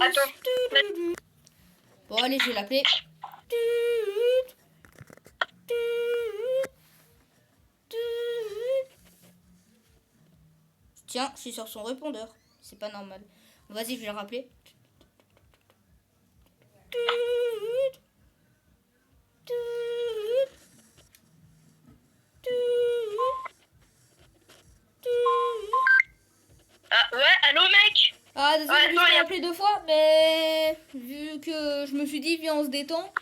Attends. Bon, allez, je vais l'appeler. Tiens, je suis sur son répondeur. C'est pas normal. Vas-y, je vais le rappeler. Ah, ouais, allô, mec? Ah, désolé, Ouais, je non, t'ai appelé 2 fois, mais vu que je me suis dit, viens, on se détend,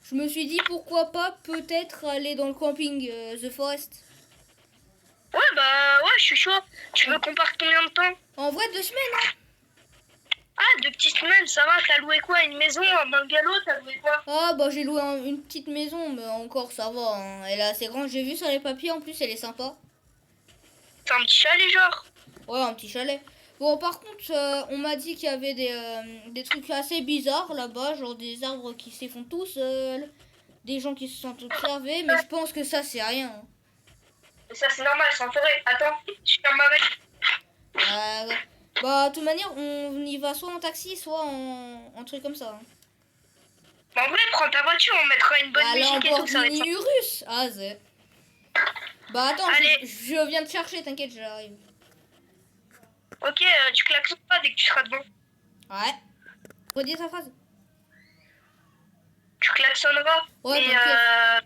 je me suis dit, pourquoi pas peut-être aller dans le camping The Forest. Ouais, bah, ouais, je suis chaud. Tu veux qu'on parte combien de temps? En vrai, 2 semaines, hein. Ah, 2 petites semaines, ça va. T'as loué quoi? Une maison, un bungalow? T'as loué quoi? Ah, bah j'ai loué une petite maison, mais encore, ça va, hein. Elle est assez grande, j'ai vu sur les papiers, en plus, elle est sympa. C'est un petit chalet, genre? Ouais, un petit chalet. Bon, par contre, on m'a dit qu'il y avait des trucs assez bizarres là-bas, genre des arbres qui se font tout seuls, des gens qui se sentent observés, mais je pense que ça, c'est rien, hein. Et ça, c'est normal, c'est en forêt. Attends, je ferme ma vache. Ouais. Bah, de toute manière, on y va soit en taxi, soit en truc comme ça, hein. Bah, en vrai, prends ta voiture, on mettra une bonne Bah, musique et tout, ça va être Lamborghini sympa. Urus. Ah, c'est... Bah, attends, Allez. je viens te chercher, t'inquiète, j'arrive. Ok, tu klaxonnes pas dès que tu seras devant. Ouais. Redis ta phrase. Tu klaxonneras. Ouais, et t'inquiète.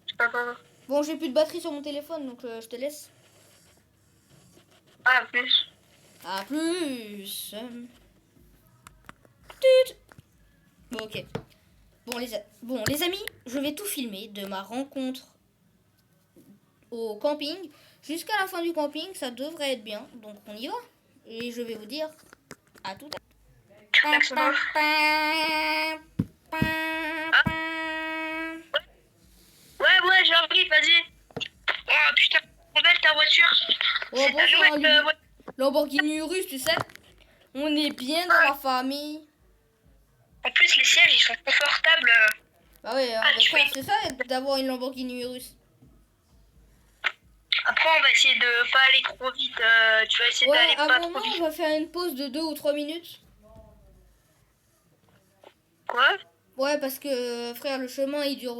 je sais pas quoi. Bon, j'ai plus de batterie sur mon téléphone, donc je te laisse. Ah, plus. À plus. Tut. Bon, ok. Bon, les amis, je vais tout filmer de ma rencontre au camping. Jusqu'à la fin du camping, ça devrait être bien. Donc, on y va. Et je vais vous dire à tout à l'heure. Tu klaxonneras. Ouais, j'arrive, vas-y. Oh putain, trop belle ta voiture. Oh, C'est bon, ta c'est nouvelle un voiture. Lamborghini Urus, tu sais. On est bien dans la famille. En plus, les sièges, ils sont confortables. Bah ouais, Ah, tu frère, fais- c'est ça d'avoir une Lamborghini Urus. Après, on va essayer de pas aller trop vite. Tu vas essayer Ouais, d'aller à pas un trop moment, on vite. va faire une pause de 2 ou 3 minutes. Quoi? Ouais, parce que, frère, le chemin, il dure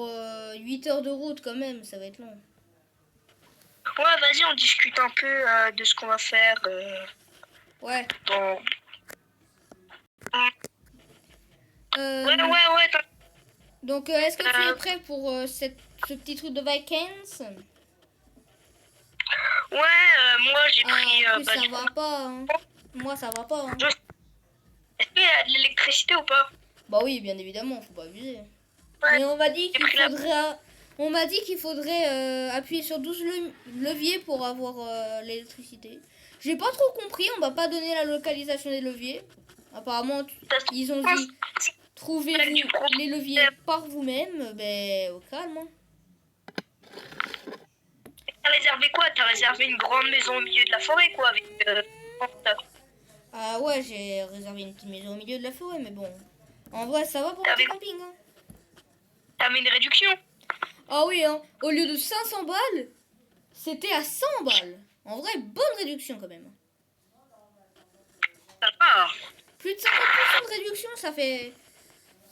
8 heures de route quand même. Ça va être long. Ouais, vas-y, on discute un peu de ce qu'on va faire Ouais. dans... Euh, Ouais, Donc, est-ce que tu es prêt pour ce petit truc de Vikings? moi j'ai pris... En plus, bah, ça du va coup, pas, hein. Moi, ça va pas, hein. est-ce qu'il y a de l'électricité ou pas? Bah oui, bien évidemment, faut pas abuser. Ouais. Mais on m'a dit J'ai qu'il pris la- faudrait... On m'a dit qu'il faudrait appuyer sur 12 leviers pour avoir l'électricité. J'ai pas trop compris, on m'a pas donné la localisation des leviers. Apparemment, ils ont dit trouvez-vous les leviers par vous-même. Ben, au calme, hein. T'as réservé quoi? T'as réservé une grande maison au milieu de la forêt, quoi, avec... Ah ouais, j'ai réservé une petite maison au milieu de la forêt, mais bon. En vrai, ça va pour un petit camping, hein. T'as mis une réduction? Ah oui, hein. Au lieu de 500 balles, c'était à 100 balles. En vrai, bonne réduction quand même. Ça va. Plus de 50% de réduction, ça fait...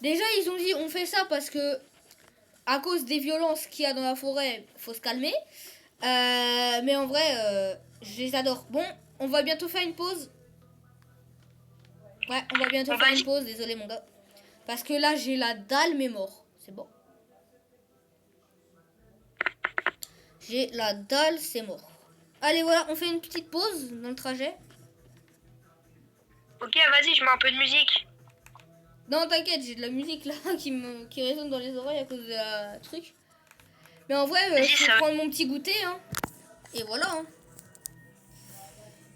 Déjà, ils ont dit, on fait ça parce que, à cause des violences qu'il y a dans la forêt, faut se calmer. Mais en vrai, je les adore. Bon, on va bientôt faire une pause. Ouais, on va bientôt faire une pause, désolé mon gars. Parce que là, j'ai la dalle, mais mort. C'est bon. J'ai la dalle, c'est mort. Allez, voilà, on fait une petite pause dans le trajet. Ok, vas-y, je mets un peu de musique. Non, t'inquiète, j'ai de la musique là qui résonne dans les oreilles à cause de la truc. Mais en vrai, je vais prendre mon petit goûter, hein. Et voilà, hein.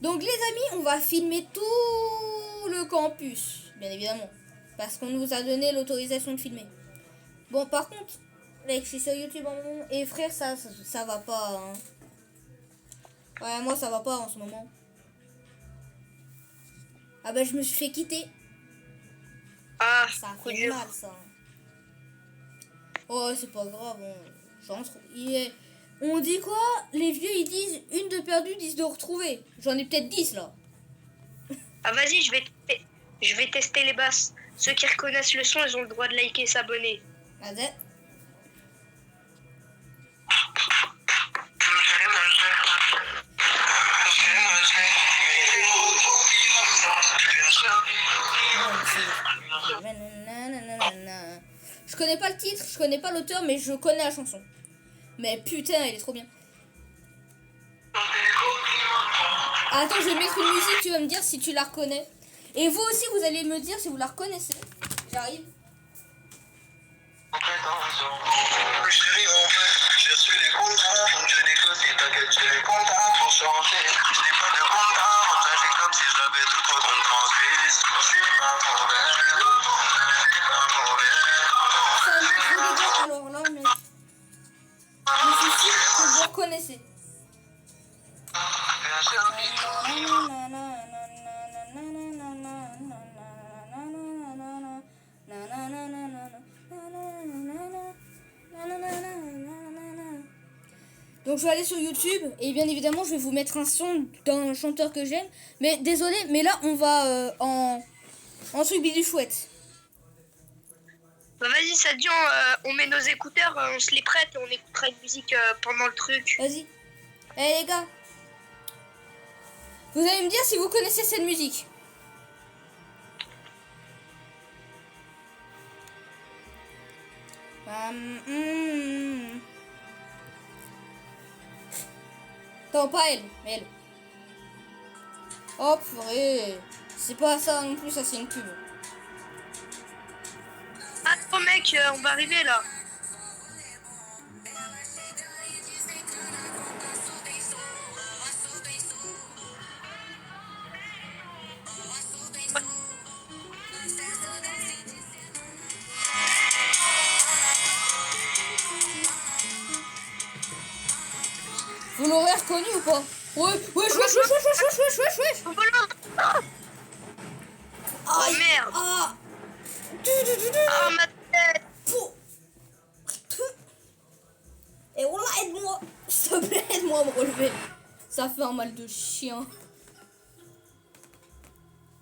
Donc les amis, on va filmer tout le campus, bien évidemment. Parce qu'on nous a donné l'autorisation de filmer. Bon, par contre, mec, je suis sur YouTube en moment. Et frère, ça va pas, hein. Ouais, moi ça va pas en ce moment. Ah bah je me suis fait quitter. Ah, ça fait mal ça. Oh, c'est pas grave, on dit quoi? Les vieux ils disent une de perdue, 10 de retrouvée. J'en ai peut-être 10 là. Ah vas-y, je vais Je vais tester les basses. Ceux qui reconnaissent le son, ils ont le droit de liker et s'abonner. Vas-y. Je connais pas le titre, je connais pas l'auteur, mais je connais la chanson. Mais putain, elle est trop bien. Attends, je vais mettre une musique, tu vas me dire si tu la reconnais. Et vous aussi, vous allez me dire si vous la reconnaissez. J'arrive. Alors là, mais je suis sûre que vous reconnaissez. Donc je vais aller sur YouTube et bien évidemment je vais vous mettre un son d'un chanteur que j'aime. Mais désolé, mais là on va en truc du chouette. Bah vas-y, ça te dit, on met nos écouteurs, on se les prête et on écoutera une musique pendant le truc. Vas-y. Eh les gars, vous allez me dire si vous connaissez cette musique. Non, pas elle, mais elle. Oh purée. C'est pas ça non plus, ça c'est une pub. Attends mec, on va arriver là. Vous l'aurez reconnu ou pas? Ouais, wesh, wesh, wesh, wesh, wesh, wesh, wesh, wesh. Oh merde. Ah. Ah ma tête. Pou. Et oh là, aide-moi. S'il te plaît, aide-moi à me relever. Ça fait un mal de chien.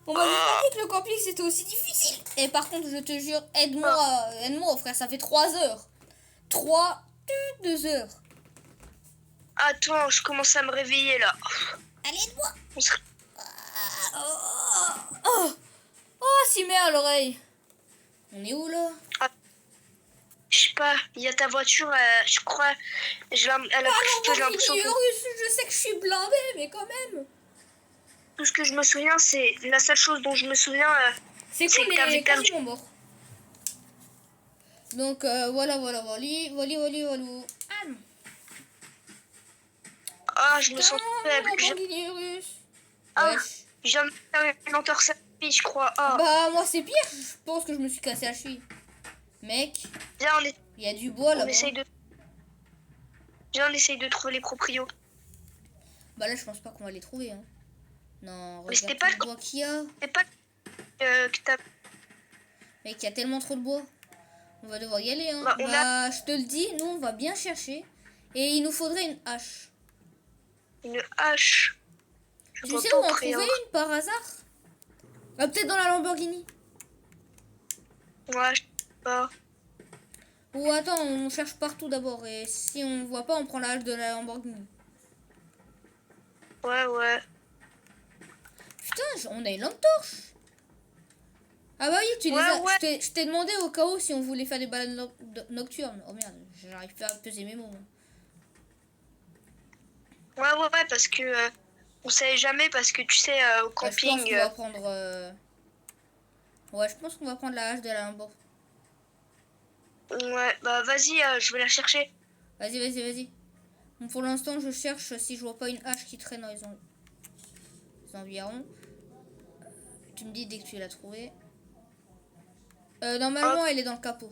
On m'a pas dit que le camping c'était aussi difficile. Et par contre, je te jure, aide-moi frère, ça fait 3 heures. 2 heures. Attends, je commence à me réveiller là. Allez, aide-moi. On se... Oh, s'y met à l'oreille. On est où là? Je sais pas, il y a ta voiture, je crois, elle a j'ai l'impression que... Je sais que je suis blindée, mais quand même. Tout ce que je me souviens, c'est la seule chose dont je me souviens, c'est que cool, t'avais les quasiment mort. Donc voilà. Ah, je me sens faible. Ah, je viens de faire une entorse à la cheville, je crois. Ah. Bah moi c'est pire, je pense que je me suis cassé la cheville. Mec, viens, il y a du bois là. Viens, on essaye de trouver les proprios. Bah là je pense pas qu'on va les trouver. Hein. Non, mais c'était regarde le bois qu'il y a. C'était pas que t'as... Mec, il y a tellement trop de bois. On va devoir y aller. Hein. Bah, je te le dis, nous on va bien chercher. Et il nous faudrait une hache. Une hache. Tu sais où en trouver une par hasard? Ah, peut-être dans la Lamborghini. Ouais, je sais pas. Ou attends, on cherche partout d'abord. Et si on voit pas, on prend la hache de la Lamborghini. Ouais. Putain, on a une lampe torche. Ah bah oui, tu les as. Ouais. Je t'ai demandé au cas où si on voulait faire des balades nocturnes. Oh merde, j'arrive pas à peser mes mots. Ouais, parce que on savait jamais, parce que tu sais, au camping... je pense qu'on va prendre... Ouais, je pense qu'on va prendre la hache de la Lambo. Ouais, bah vas-y, je vais la chercher. Vas-y. Bon, pour l'instant, je cherche si je vois pas une hache qui traîne dans les environs. Tu me dis dès que tu l'as trouvée. Normalement, elle est dans le capot.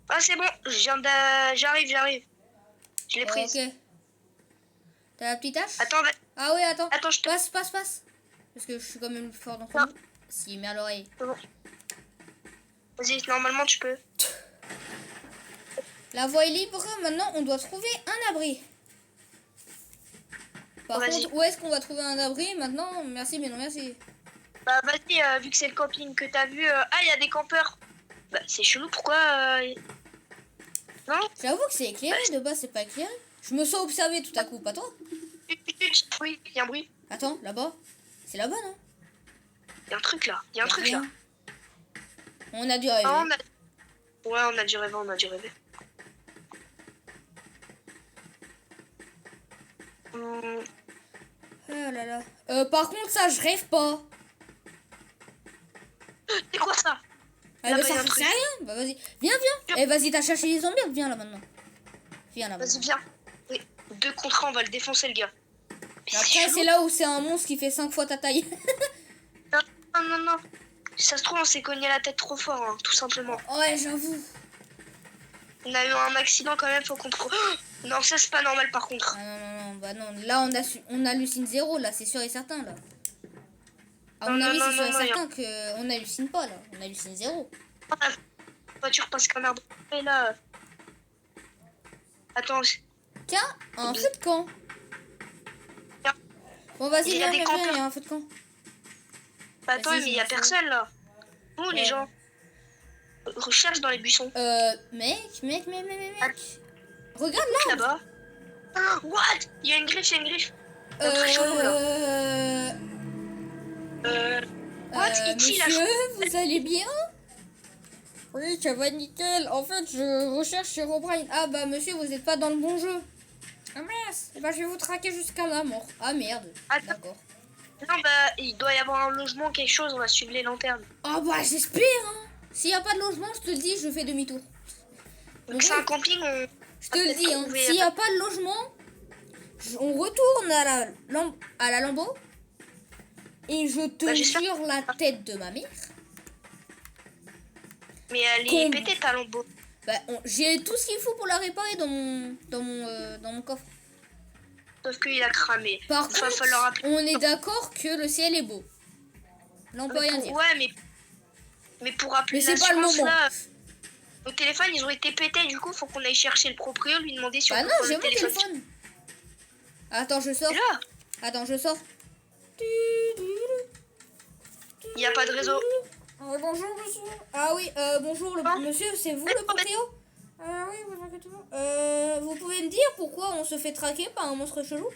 Ah, c'est bon, j'arrive. Je l'ai prise. Ok. T'as la petite hache? Attends, ah oui, attends. je te... Passe. Parce que je suis quand même le plus fort d'entre nous. Si, mets à l'oreille. Bon. Vas-y, normalement tu peux. La voie est libre. Maintenant, on doit trouver un abri. Par contre, où est-ce qu'on va trouver un abri maintenant? Merci, mais non merci. Bah vas-y, vu que c'est le camping que t'as vu, ah, il y a des campeurs. Bah c'est chelou, pourquoi non? J'avoue que c'est éclairé, de base c'est pas éclairé. Je me sens observé tout à coup, pas toi? Oui, il y a un bruit. Attends, là-bas. C'est là-bas, non? Il y a un truc là. Il y a un truc là. Rien. On a dû rêver. Ah, ouais, on a dû rêver, on a dû rêver. Oh là là. Par contre, ça, je rêve pas. C'est quoi ça? Ah, mais ça sert à rien. Bah vas-y. Viens, viens. Eh, vas-y, t'as cherché les zombies. Viens là maintenant. Viens là Vas-y, maintenant. viens. Oui, 2 contre 1, on va le défoncer, le gars. Après, c'est là où c'est un monstre qui fait 5 fois ta taille. Non, non, non. Si ça se trouve, on s'est cogné la tête trop fort, hein, tout simplement. Ouais, j'avoue. On a eu un accident quand même, faut qu'on... Non, ça c'est pas normal par contre. Ah, non, non, non, bah non. Là, on hallucine zéro, là, c'est sûr et certain, là. À mon avis, c'est sûr et certain qu'on hallucine pas, là. On hallucine zéro. La voiture passe comme un arbre. Et là... Attends. Tiens, un feu de camp. Bon, vas-y, viens, viens, il y a un feu de camp. Bah attends, mais il y a personne, là. Où les gens? Recherche dans les buissons. Mec. Regarde là. Là-bas. Ah, what? Il y a une griffe, il y a une griffe. Très chelou, là. What? Monsieur, vous allez bien? Oui, ça va nickel. En fait, je recherche sur O'Brien. Ah bah monsieur, vous n'êtes pas dans le bon jeu. Ah mince. Eh bah je vais vous traquer jusqu'à la mort. Ah merde. D'accord. Non bah il doit y avoir un logement, quelque chose. On va suivre les lanternes. Ah bah j'espère. Hein. S'il n'y a pas de logement, je te le dis, je fais demi-tour. Donc c'est un camping. Je te le dis. Hein. S'il n'y a pas de logement, on retourne à la Lambeau. Et je te jure la tête de ma mère. Mais elle est pétée ta Lambeau. Bah, j'ai tout ce qu'il faut pour la réparer dans mon coffre. Sauf qu'il a cramé. Par contre, on est d'accord que le ciel est beau. Là, on peut rien dire. Ouais, mais pour appeler l'assurance, là, nos téléphones, ils ont été pétés. Du coup, faut qu'on aille chercher le proprio, lui demander si on peut non, j'ai mon téléphone. Attends, je sors. Là. Attends, je sors. Il n'y a pas de réseau. Bonjour, monsieur. Ah oui, bonjour, monsieur, c'est vous le proprio? Oui, vous inquiétez pas. Vous pouvez me dire pourquoi on se fait traquer par un monstre chelou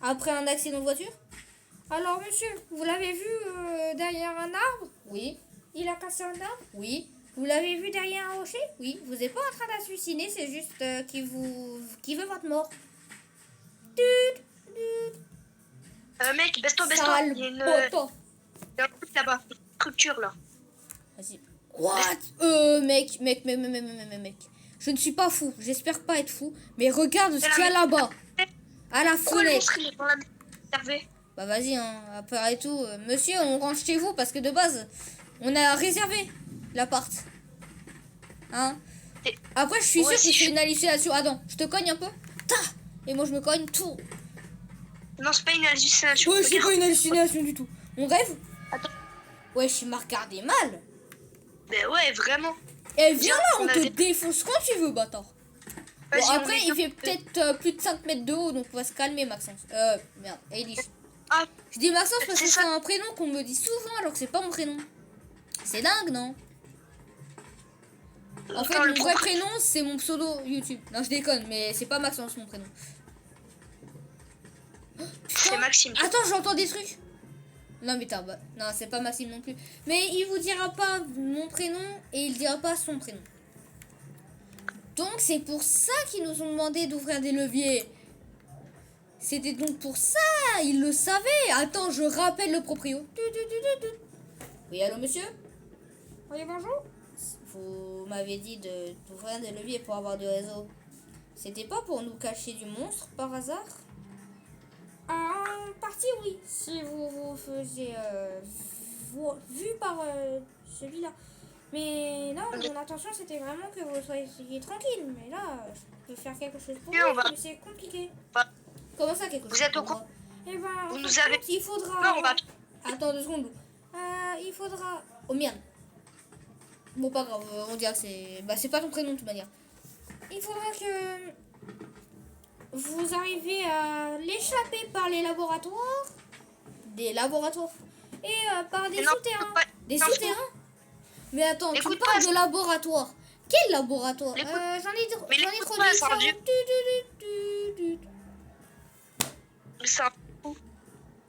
après un accident de voiture? Alors, monsieur, vous l'avez vu derrière un arbre? Oui. Il a cassé un arbre? Oui. Vous l'avez vu derrière un rocher? Oui. Vous n'êtes pas en train d'assassiner, c'est juste qui veut votre mort. Mec, baisse-toi. Il y a un truc là-bas, une structure là. Vas-y. What? Mec. Je ne suis pas fou, j'espère pas être fou, mais regarde ce qu'il y a là-bas. À la fenêtre. Bah vas-y, hein, après tout. Monsieur, on range chez vous parce que de base, on a réservé l'appart. Hein? Après, je suis sûre que c'est une hallucination. Attends, je te cogne un peu. Et moi, je me cogne tout. Non, c'est pas une hallucination. Ouais, c'est pas une hallucination du tout. On rêve? Attends. Ouais, je m'a regardé mal. Mais ouais, vraiment. Eh, viens là, on te défonce quand tu veux, bâtard. Bon, après, il fait peut-être plus de 5 mètres de haut, donc on va se calmer, Maxence. Merde, Elish. Ah, je dis Maxence parce que c'est un prénom qu'on me dit souvent alors que c'est pas mon prénom. C'est dingue, non? En fait, mon vrai prénom, c'est mon pseudo YouTube. Non, je déconne, mais c'est pas Maxence, mon prénom. C'est Maxime. Attends, j'entends des trucs. Non, mais non, c'est pas Maxime non plus. Mais il vous dira pas mon prénom et il dira pas son prénom. Donc, c'est pour ça qu'ils nous ont demandé d'ouvrir des leviers. C'était donc pour ça, ils le savaient. Attends, je rappelle le proprio. Oui, allô, monsieur? Oui, bonjour. Vous m'avez dit d'ouvrir des leviers pour avoir du réseau. C'était pas pour nous cacher du monstre, par hasard? En partie, oui. Si vous faisiez vu par celui-là. Mais non, mon intention, c'était vraiment que vous soyez tranquille. Mais là, je peux faire quelque chose pour vous, mais c'est compliqué. Comment ça, quelque chose? Vous êtes au courant? Eh ben, vous nous avez... il faudra... Non, on va... Attends 2 secondes. Il faudra... Oh merde. Bon, pas grave, on dirait que c'est... Bah, c'est pas ton prénom, de toute manière. Il faudra que... vous arrivez à l'échapper par les laboratoires. Des laboratoires. Et par des Non, souterrains. pas- Des non, souterrains? Mais attends, tu Écoute parles pas. de laboratoire. Quel laboratoire? L'écoute- J'en Mais ai l'écoute trop pas, dit c'est ça. un dieu. C'est un fou.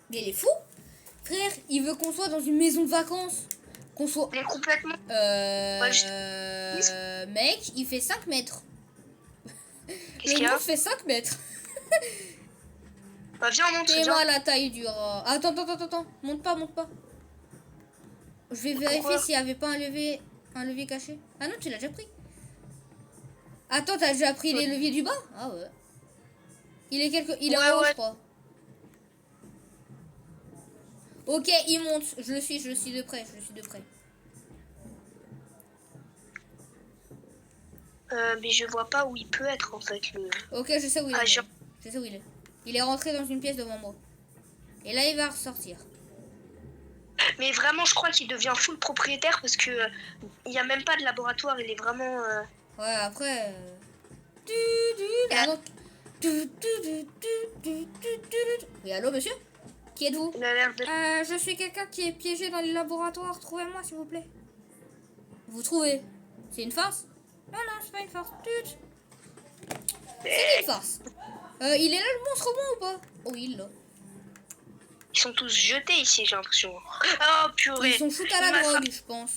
Mais il est fou. Frère, il veut qu'on soit dans une maison de vacances. Qu'on soit... Il est complètement... Mec, il fait 5 mètres. Qu'est-ce Le qu'il y a? monstre fait 5 mètres. Bah viens, on monte, Fais-moi viens. la taille du rat. Attends. Monte pas. Je vais vérifier Pourquoi? s'il n'y avait pas un levier caché. Ah non, tu l'as déjà pris. Attends, t'as déjà pris les leviers du bas? Ah ouais. Il est en haut, je crois. Ok, il monte. Je le suis de près. Mais je vois pas où il peut être, en fait. Ok, je sais où il est. Je sais où il est. Il est rentré dans une pièce devant moi. Et là, il va ressortir. Mais vraiment, je crois qu'il devient full propriétaire parce que il y a même pas de laboratoire. Il est vraiment... Ouais, après... a- donc... Oui, allô, monsieur? Qui êtes-vous? Il a l'air de... Je suis quelqu'un qui est piégé dans les laboratoires. Trouvez-moi, s'il vous plaît. Vous trouvez? C'est une farce? Non, c'est pas une farce. C'est une farce. Il est là, le monstre bon ou pas? Oh, il est là. Ils sont tous jetés ici, j'ai l'impression. Oh, purée. Ils sont shoot à la drogue, je pense.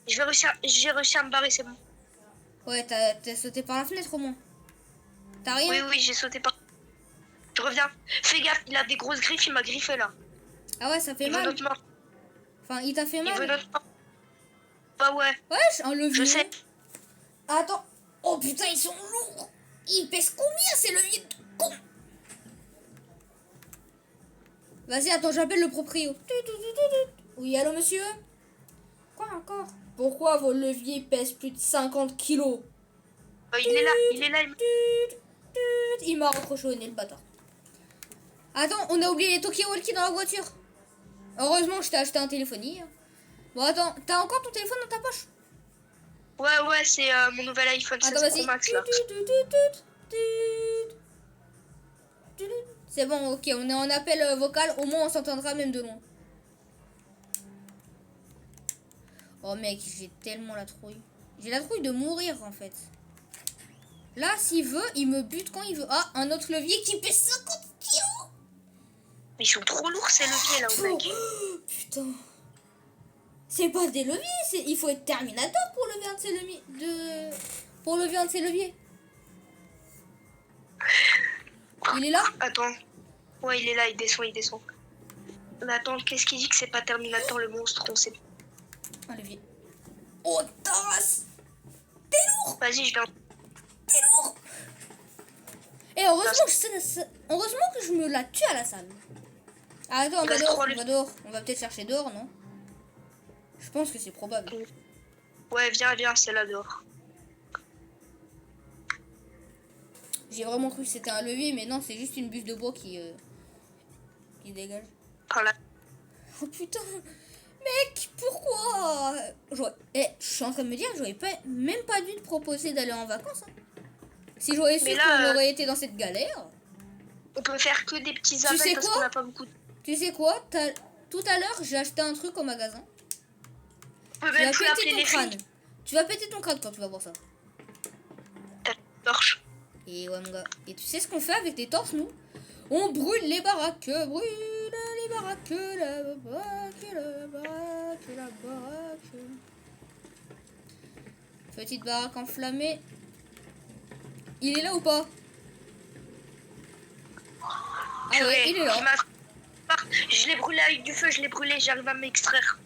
J'ai réussi à me barrer, c'est bon. Ouais, t'as sauté par la fenêtre au moins. T'as rien? Oui, j'ai sauté par... Je reviens. Fais gaffe, il a des grosses griffes, il m'a griffé là. Ah ouais, ça fait Il veut mal. notre main. Enfin, il t'a fait Il veut mal. notre main. Bah ouais. Wesh, un levier. Je sais. Attends. Oh putain, ils sont lourds. Ils pèsent combien ces leviers de con? Vas-y, attends, j'appelle le proprio. Oui, allô, monsieur? Quoi encore? Pourquoi vos leviers pèsent plus de 50 kilos? Il est là. Il m'a raccroché au nez, le bâtard. Attends, on a oublié les talkie-walkie dans la voiture. Heureusement, je t'ai acheté un téléphonie. Bon, attends, t'as encore ton téléphone dans ta poche? Ouais, c'est mon nouvel iPhone 16 Attends, Pro vas-y. Max là. C'est bon, ok, on est en appel vocal, au moins on s'entendra même de loin. Oh mec, j'ai tellement la trouille. J'ai la trouille de mourir en fait. Là, s'il veut, il me bute quand il veut. Ah, un autre levier qui pèse 50 kilos. Mais ils sont trop lourds ces leviers là, mec. Oh, putain. C'est pas des leviers, il faut être Terminator pour lever un de ces leviers. Pour lever un de ces leviers. Il est là? Attends. Ouais, il est là, il descend. Mais attends, qu'est-ce qu'il dit que c'est pas Terminator le monstre? On sait. Un levier. Oh, tasse. T'es lourd. Vas-y, je viens. T'es lourd. Et heureusement que je me la tue à la salle. Ah, attends, on va dehors. On va peut-être chercher dehors, non? Je pense que c'est probable. Ouais, viens, c'est là dehors. J'ai vraiment cru que c'était un levier, mais non, c'est juste une bûche de bois qui dégage. Voilà. Oh putain, mec, pourquoi? Je suis en train de me dire, j'aurais même pas dû te proposer d'aller en vacances. Hein. Si j'aurais su qu'on aurait été dans cette galère. On peut faire que des petits appels parce qu'on n'a pas beaucoup de... Tu sais quoi? Tout à l'heure, j'ai acheté un truc au magasin. On peut même plus appeler les flics. Tu vas péter ton crâne quand tu vas voir ça. T'as une torche. Et ouais, mon gars. Et tu sais ce qu'on fait avec les torches, nous? On brûle les baraques, la baraque. Petite baraque enflammée. Il est là ou pas? Ah ouais, il est là. Je l'ai brûlé avec du feu, j'arrive à m'extraire.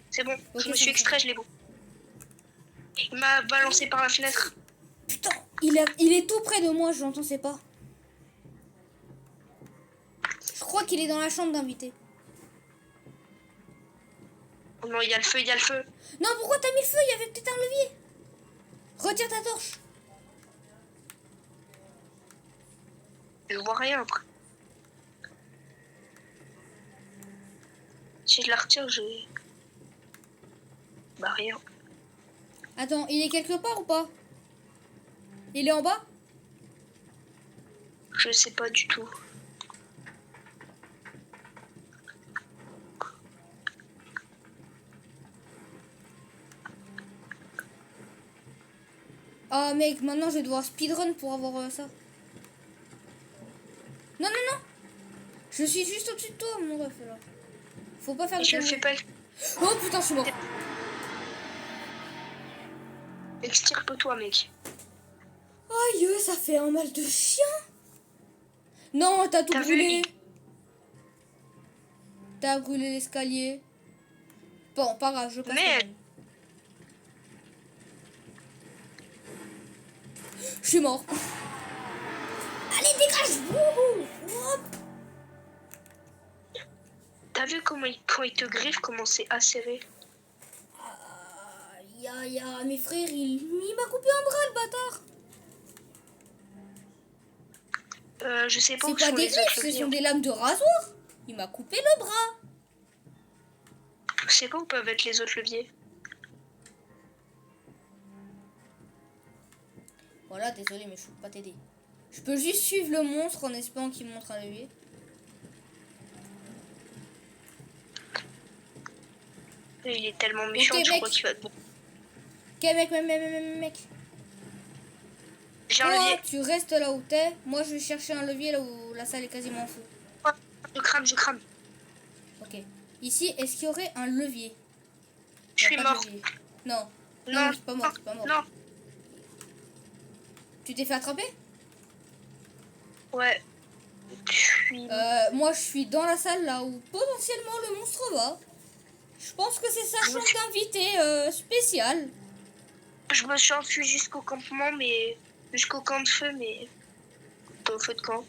C'est bon, je me suis extrait, je l'ai beau. Il m'a balancé par la fenêtre. Putain, il est tout près de moi, je l'entends, c'est pas. Je crois qu'il est dans la chambre d'invité. Oh non, il y a le feu. Non, pourquoi t'as mis le feu? Il y avait peut-être un levier. Retire ta torche. Je vois rien après. Si je la retire, je... Bah rien. Attends, il est quelque part ou pas? Il est en bas? Je sais pas du tout. Ah mec, maintenant je vais devoir speedrun pour avoir ça. Non, non, non. Je suis juste au-dessus de toi, mon ref, là. Faut pas faire Et de je le fais conneries. pas. Oh putain, je suis mort. Extirpe-toi, mec. Aïe, ça fait un mal de chien. Non, t'as tout T'as brûlé. vu? T'as brûlé l'escalier. Bon, pas grave, je passe. Mais Je suis mort. Allez, dégage. Wouhou. Hop. t'as vu comment quand il te griffe, comment c'est acéré? Ya, mes frères, il m'a coupé un bras, le bâtard. Je sais pas C'est où pas sont des les griffes, autres ce leviers. sont des lames de rasoir. Il m'a coupé le bras. Je sais pas où peuvent être les autres leviers. Voilà, désolé, mais je peux pas t'aider. Je peux juste suivre le monstre en espérant qu'il me montre un levier. Il est tellement méchant, Ok, tu mec. crois qu'il va te... Ok, mec. J'ai un Toi, levier. tu restes là où t'es. Moi, je vais chercher un levier là où la salle est quasiment en feu. Oh, je crame. Ok. Ici, est-ce qu'il y aurait un levier? Je Y a suis pas de mort. levier. Non. Non, C'est pas mort, c'est pas mort. non. Tu t'es fait attraper? Ouais. Je suis... Moi, je suis dans la salle là où potentiellement le monstre va. Je pense que c'est sa chambre d'invité spéciale. Je me suis enfui jusqu'au campement, mais... Jusqu'au camp de feu, mais... Au feu de camp.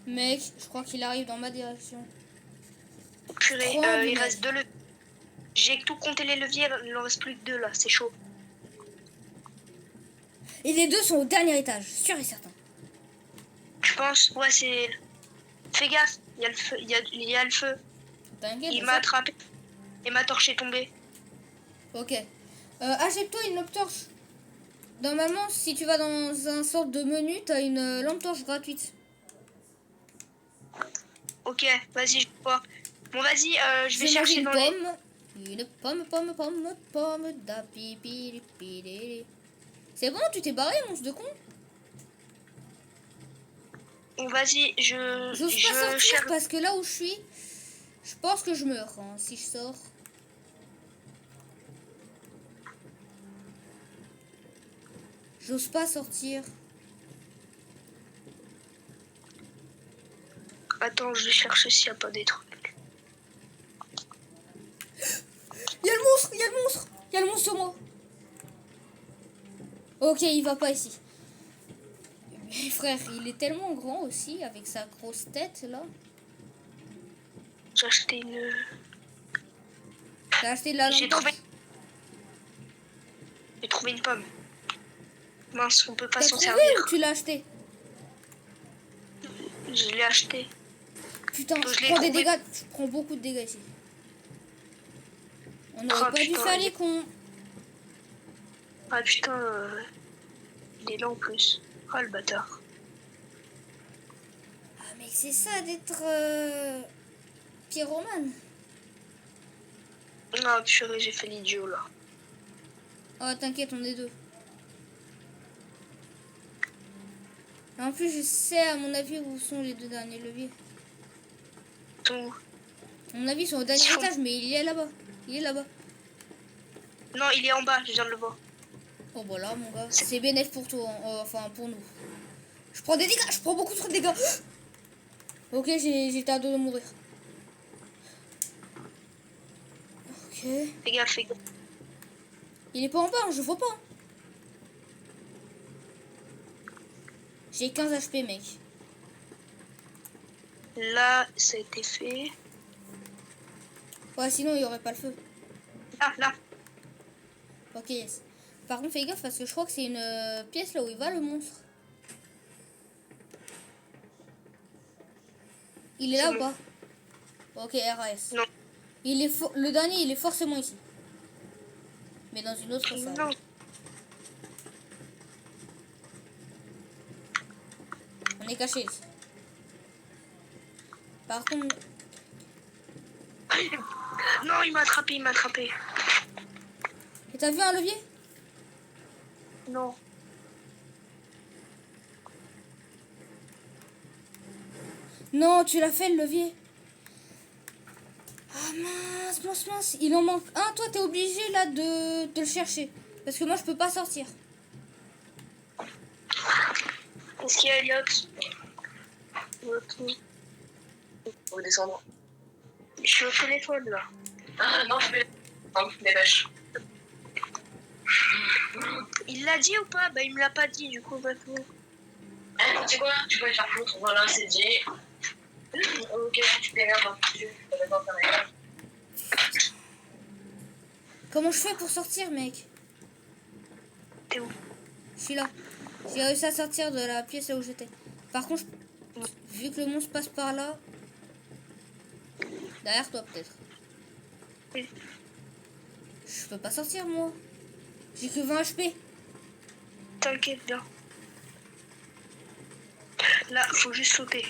Mec, je crois qu'il arrive dans ma direction. Purée, Tremble, il mec. reste 2 leviers. J'ai tout compté les leviers, il en reste plus que 2 là, c'est chaud. Et les deux sont au dernier étage, sûr et certain. Je pense, ouais, c'est... Fais gaffe, il y a le feu, il y a le feu. T'inquiète. Il m'a attrapé et ma torche est tombée. Ok. Achète-toi une lampe torche. Normalement, si tu vas dans un sorte de menu, t'as une lampe torche gratuite. Ok, vas-y, je vois. Bon, vas-y, je vais J'ai mangé chercher une dans les... pomme. Une pomme, da pi, pi, pi, pi. C'est bon, tu t'es barré, monstre de con? Bon, vas-y, J'ose pas sortir cherche... parce que là où je suis, je pense que je meurs hein, si je sors. J'ose pas sortir. Attends, je vais chercher s'il n'y a pas des trucs. Il y a le monstre sur moi. Ok, il va pas ici. Mais frère, il est tellement grand aussi avec sa grosse tête là. J'ai acheté une... T'as acheté de la lampe torche? J'ai trouvé une pomme. Mince, on peut pas T'as s'en trouvé servir. ou tu l'as acheté? Je l'ai acheté. Putain, Je je l'ai prends des trouvé. dégâts. Je prends beaucoup de dégâts ici. On n'aurait Oh, pas dû putain, faire les cons. Ah putain, il est là en plus. Oh le bâtard. Ah mec, c'est ça d'être pyromane. Ah purée, j'ai fait l'idiot là. Oh t'inquiète, on est deux. Et en plus, je sais à mon avis où sont les deux derniers leviers. Tout. À mon avis, ils sont au dernier étage, mais il est là-bas. Il est là-bas. Non, il est en bas, je viens de le voir. Oh voilà, mon gars. C'est bénéf pour toi, hein. Enfin pour nous. Je prends des dégâts, je prends beaucoup trop de dégâts. Ok, j'étais à deux de mourir. Ok. Fais gaffe, fais gaffe. Il est pas en bas, hein, je vois pas. Hein. J'ai 15 HP, mec. Là, ça a été fait. Ouais, sinon, il y aurait pas le feu. Là. Ok, yes. Par contre, fais gaffe parce que je crois que c'est une pièce là où il va le monstre. Il est là ou pas? Ok, RAS. Non. Le dernier, il est forcément ici. Mais dans une autre salle. Non. On est caché ici. Par contre... Non, il m'a attrapé. Et t'as vu un levier? Non. Non, tu l'as fait le levier. Ah mince. Il en manque un. Toi, t'es obligé là de le chercher. Parce que moi, je peux pas sortir. Qu'est-ce qu'il y a, Elliot? Faut descendre. Je suis au téléphone là. Ah non, je vais. Non, dépêche. Il l'a dit ou pas? Bah, il me l'a pas dit, du coup, bah, tout. Tu sais quoi? Tu peux le faire foutre. Voilà, c'est dit. Ok, tu t'énerves. Tu peux pas faire. Comment je fais pour sortir, mec? T'es où? Je suis là. J'ai réussi à sortir de la pièce là où j'étais. Par contre, vu que le monstre passe par là... Derrière toi, peut-être. Oui. Je peux pas sortir, moi. J'ai que 20 HP. T'inquiète bien. Là, faut juste sauter.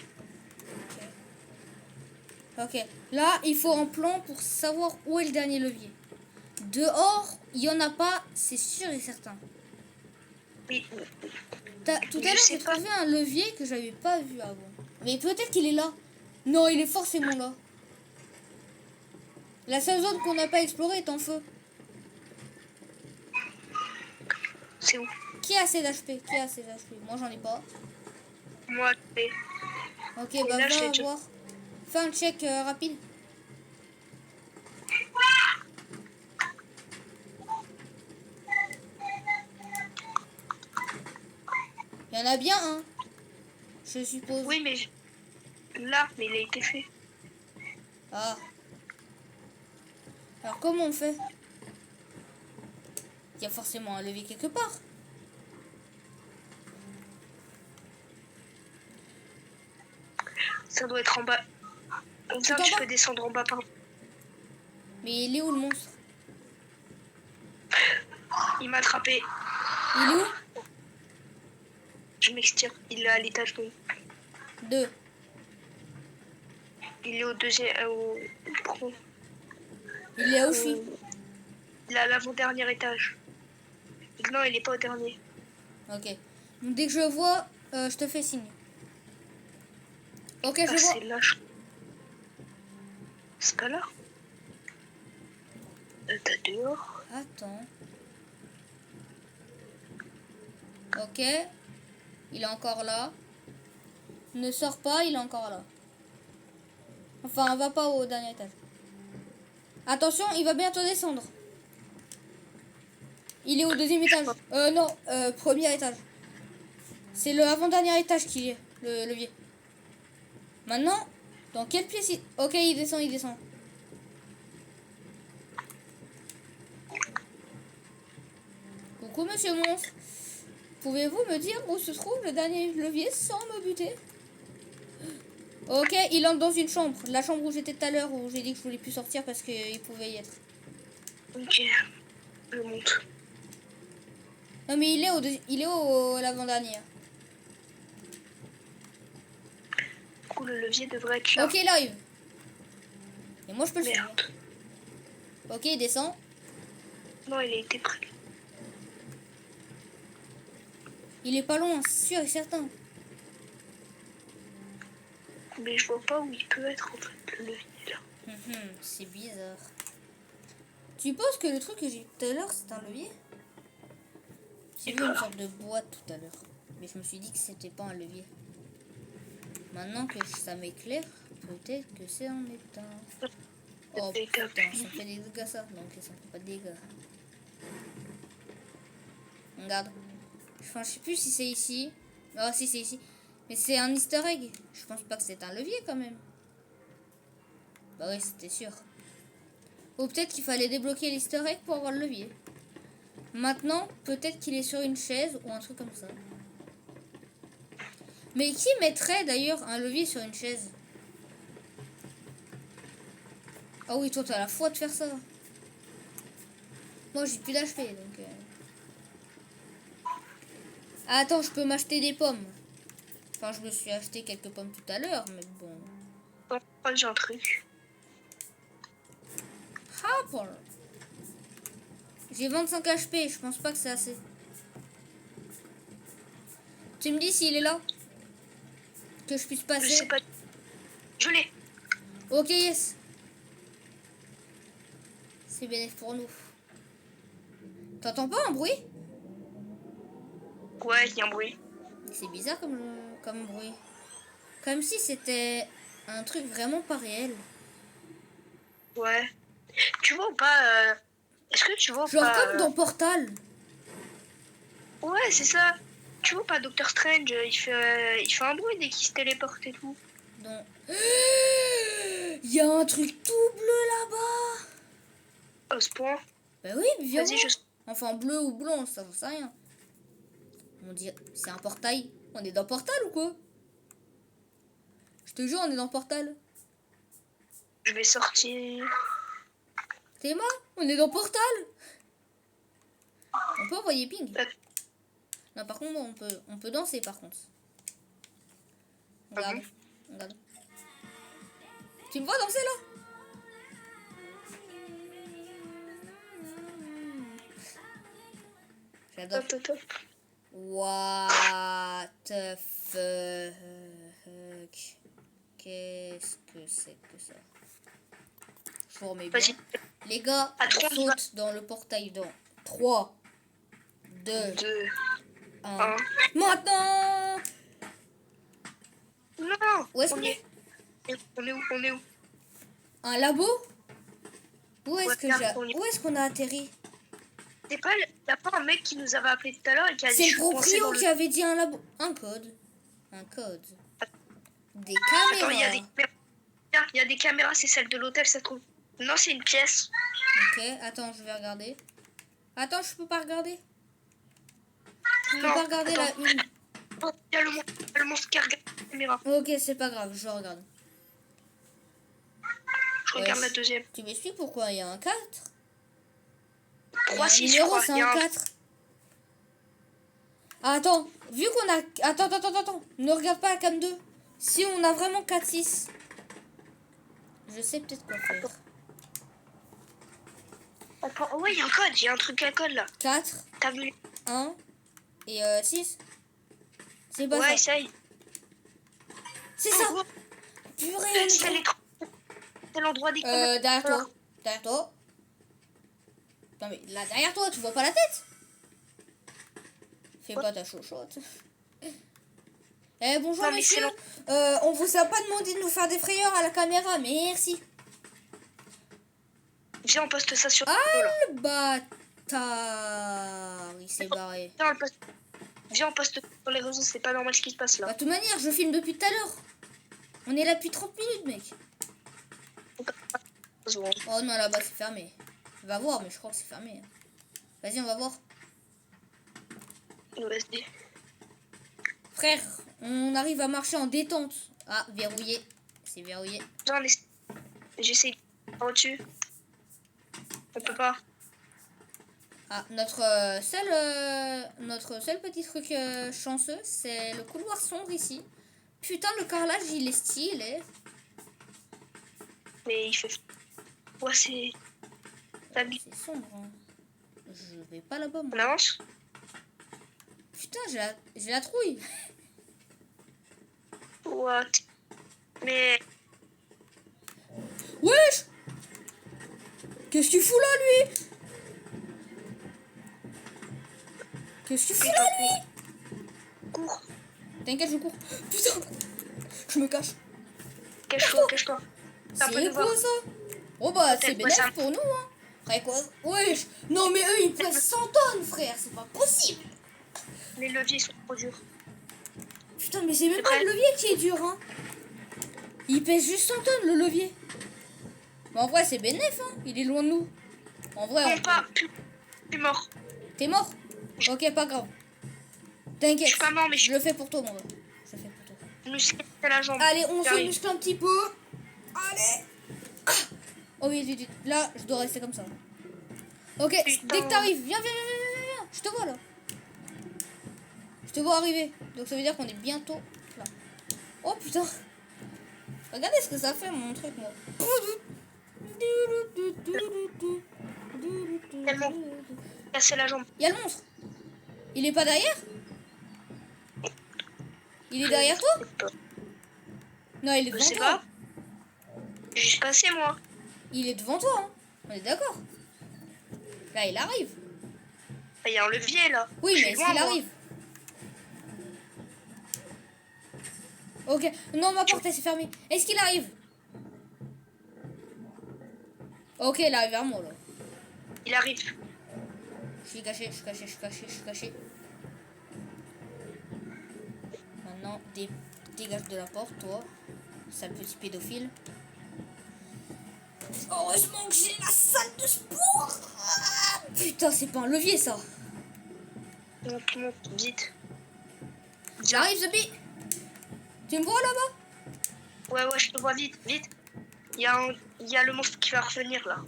Ok. Là, il faut un plan pour savoir où est le dernier levier. Dehors, il y en a pas, c'est sûr et certain. Oui. Tout à l'heure, j'ai trouvé un levier que j'avais pas vu avant. Mais peut-être qu'il est là. Non, il est forcément là. La seule zone qu'on n'a pas explorée est en feu. C'est où? Qui a assez d'HP? Qui a assez d'HP? Moi, j'en ai pas. Moi, c'est... Ok, Et bah là, va voir. Fais un check rapide. Il y en a bien un, je suppose. Oui, mais... Là, mais il a été fait. Ah. Alors, comment on fait? Il y a forcément un levier quelque part. Ça doit être en bas. Comme ça, tu peux descendre en bas par... Mais il est où le monstre? Il m'a attrapé. Il est où? Je m'extire. Il est à l'étage 2. Il est au deuxième... Il est à où je suis? Il est à l'avant-dernier étage. Non, il est pas au dernier. Ok. Donc, dès que je le vois, je te fais signe. Ok, je le vois. C'est là. C'est pas là. T'as dehors. Attends. Ok. Il est encore là. Ne sors pas, il est encore là. Enfin, on va pas au dernier étage. Attention, il va bientôt descendre. Il est au deuxième étage. Non, premier étage. C'est le avant-dernier étage qui est, le levier. Maintenant, dans quelle pièce il... Ok, il descend. Coucou, monsieur monstre. Pouvez-vous me dire où se trouve le dernier levier sans me buter? Ok, il entre dans une chambre. La chambre où j'étais tout à l'heure, où j'ai dit que je voulais plus sortir parce qu'il pouvait y être. Ok. Je monte. Non, mais il est au l'avant-dernier. Du coup, le levier devrait être là. Ok, il arrive. Et moi, je peux le faire. Merde. Ok, il descend. Non, il a été pris. Il est pas loin, sûr et certain. Mais je vois pas où il peut être en fait, le levier là. C'est bizarre. Tu penses que le truc que j'ai vu tout à l'heure, c'est un levier? J'ai vu une sorte de boîte tout à l'heure. Mais je me suis dit que c'était pas un levier. Maintenant que ça m'éclaire, peut-être que c'est un étain. Oh putain, ça fait des dégâts ça. Donc ça fait pas de dégâts. Regarde. Enfin, je sais plus si c'est ici. Ah si, c'est ici. Mais c'est un easter egg. Je pense pas que c'est un levier quand même. Bah oui, c'était sûr. Ou peut-être qu'il fallait débloquer l'easter egg pour avoir le levier. Maintenant, peut-être qu'il est sur une chaise ou un truc comme ça. Mais qui mettrait d'ailleurs un levier sur une chaise? Ah oui, toi, t'as la foi de faire ça. Moi, j'ai plus d'HP, donc... Ah, attends, je peux m'acheter des pommes. Enfin, je me suis acheté quelques pommes tout à l'heure, mais bon... Oh, j'ai un truc. Ah, Paul. J'ai 25 HP, je pense pas que c'est assez. Tu me dis s'il est là? Que je puisse Je passer? sais pas. Je l'ai. Ok, yes. C'est bénéfique pour nous. T'entends pas un bruit? Ouais, il y a un bruit. C'est bizarre comme bruit. Comme si c'était un truc vraiment pas réel. Ouais. Tu vois ou pas est-ce que tu vois ou Genre pas comme dans Portal. Ouais, c'est ça. Tu vois pas Doctor Strange, il fait un bruit dès qu'il se téléporte et tout. Donc... Il y a un truc tout bleu là-bas. À ce point. Bah oui, viens Vas-y, voir. Enfin bleu ou blanc, ça j'en sais rien. On dit, c'est un portail. On est dans Portal ou quoi? Je te jure, on est dans Portal. je vais sortir. T'es mort? On est dans Portal. On peut envoyer ping. Non, par contre, on peut danser par contre. Regarde, regarde. Tu me vois danser là? J'adore. Top, top, top. What the fuck? Qu'est-ce que c'est que ça? Je vous remets bien. Vas-y. Les gars, À on trois, saute dans le portail dans 3, 2, 2, 1. 1. Maintenant! Non! Où est-ce on qu'on y est? On est où? On est où? Un labo? Où est-ce que Regarde, on y- où est-ce qu'on a atterri? Y'a pas un mec qui nous avait appelé tout à l'heure et qui a dit C'est je le suis coincé proprio dans le... qui avait dit un labo. Un code. Un code. Des Attends, il y a caméras. des caméras. Il y a des caméras, c'est celle de l'hôtel, ça se trouve. Non, c'est une pièce. Ok, attends, je vais regarder. Attends, je peux pas regarder. Je peux Non, pas regarder attends. la une. Oh, il y a le monstre qui regarde la caméra. Ok, c'est pas grave, je regarde. Je regarde Ouais, la deuxième. Tu m'expliques pourquoi il y a un 4? Il y a 3, un 6, je numéro, crois. c'est Il y a un un... 4. Ah, attends, vu qu'on a... Attends. Ne regarde pas la cam 2. Si on a vraiment 4, 6. Je sais peut-être quoi faire. Attends, oh ouais, il y a un code. Il y a un truc à code là. 4, T'as vu? 1 et 6. C'est pas Ouais, ça. essaye. C'est ça. Oh, Purée, on est c'est trop- c'est l'endroit des caméras. derrière toi. Derrière toi. Non mais là derrière toi, tu vois pas la tête? Fais pas ta chochotte. Eh bonjour Non, mais monsieur. c'est On vous a pas demandé de nous faire des frayeurs à la caméra, merci. Viens, on poste ça sur... Ah le bâtard. Il s'est barré. Viens, on poste sur les réseaux, c'est pas normal ce qui se passe Bah, là. de toute manière, je filme depuis tout à l'heure. On est là depuis 30 minutes, mec. Oh non, là-bas, c'est fermé. Va voir, mais je crois que c'est fermé. Vas-y, on va voir. Vas-y. Frère, on arrive à marcher en détente. Ah, verrouillé. C'est verrouillé. J'essaie au-dessus. On peut pas. Ah, notre seul petit truc chanceux, c'est le couloir sombre ici. Putain, le carrelage, il est stylé. Mais il fait... Ouais, c'est... C'est sombre, hein. Je vais pas là-bas, On moi. avance? Putain, j'ai la trouille. What? Mais... Wesh! Qu'est-ce que tu fous là, lui? Qu'est-ce que tu fous là, lui? Cours. T'inquiète, je cours. Putain! Je me cache. Cache-toi, cache-toi. T'as pas de C'est voir. quoi ça? Oh bah, c'est Peut-être, ouais, ça- bénéfique pour nous, hein. Frère, quoi? Wesh! Non, mais eux, ils pèsent 100 tonnes, frère. C'est pas possible. Les leviers sont trop durs. Putain, mais c'est même C'est pas prêt? le levier qui est dur, hein. Il pèse juste 100 tonnes, le levier. Mais en vrai, c'est bénéf, hein. Il est loin de nous. En vrai, Non, pas. Je suis mort. T'es mort? Ok, pas grave. Je T'inquiète. suis pas mort, mais Je le fais pour toi, mon gars. Je le fais pour toi. je me suis cassé la jambe. Allez, on se J'arrive. muscle un petit peu. Allez. Ah. Oh oui, vite, vite. Là, je dois rester comme ça. Ok, Putain. dès que t'arrives, viens. Je te vois là. Je te vois arriver. Donc ça veut dire qu'on est bientôt là. Oh putain. Regardez ce que ça fait mon truc, moi. Cassé la jambe. Il y a le monstre. Il est pas derrière? Il est derrière toi? Non, il est Je devant sais toi. pas. J'ai juste passé moi. Il est devant toi, hein. On est d'accord. Là, il arrive. Ah, il y a un levier là. Oui, Je mais suis est-ce loin, qu'il moi. arrive? Ok. Non, ma porte, elle s'est fermée. Est-ce qu'il arrive? Ok, il arrive vers moi, là. Il arrive. Je suis caché, je suis caché, je suis caché, je suis caché. Maintenant, dégage de la porte, toi. Sale petit pédophile. Heureusement que j'ai la salle de sport. Ah, putain, c'est pas un levier, ça. Monte, vite. J'arrive, Zombie. Tu me vois, là-bas? Ouais, je te vois vite. Il y a le monstre qui va revenir là.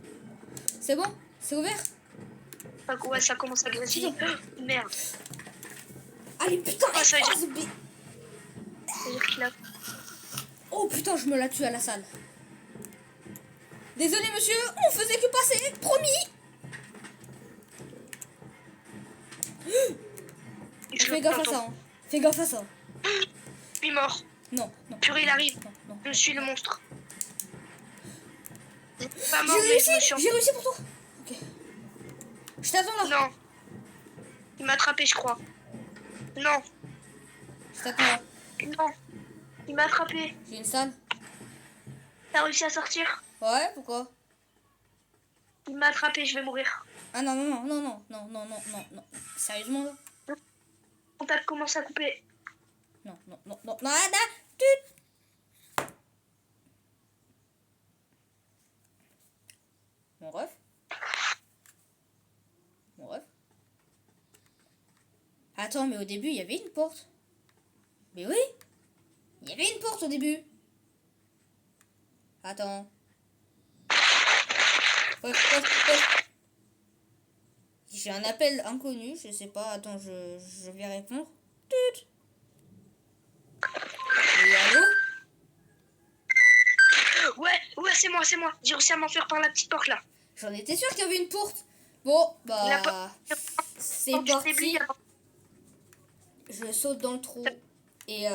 C'est bon? C'est ouvert? Ouais, ça commence à grésiller. Oh, merde. Allez, putain, Ah, ça veut dire- Zombie. Ça veut dire qu'il a... Oh, putain, je me la tue à la salle. Désolé, monsieur, on faisait que passer, promis. Fais gaffe à ça, hein. Fais gaffe à ça. Je suis mort. Non. Purée, il arrive. Non. Je suis le monstre. Pas mort, J'ai mais je me suis... réussi pour toi. Ok. Je t'attends là. Non. Il m'a attrapé, je crois. Non. Je t'attends là. Non. Il m'a attrapé. J'ai une salle. T'as réussi à sortir? Ouais, pourquoi? Il m'a attrapé, je vais mourir. Ah non. Sérieusement là? Le contact commence à couper. Non. Anna, tut. Mon ref. Attends, mais au début, il y avait une porte. Mais oui. Il y avait une porte au début. Attends. Ref. J'ai un appel inconnu, je sais pas. Attends, je vais répondre. Tut. Oui, allô? Ouais, c'est moi. J'ai réussi à m'enfuir par la petite porte là. J'en étais sûre qu'il y avait une porte. Bon, La bah, c'est porte, tu parti. t'oublies, Je saute dans le trou. Et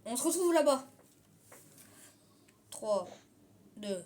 on se retrouve là-bas. 3, 2,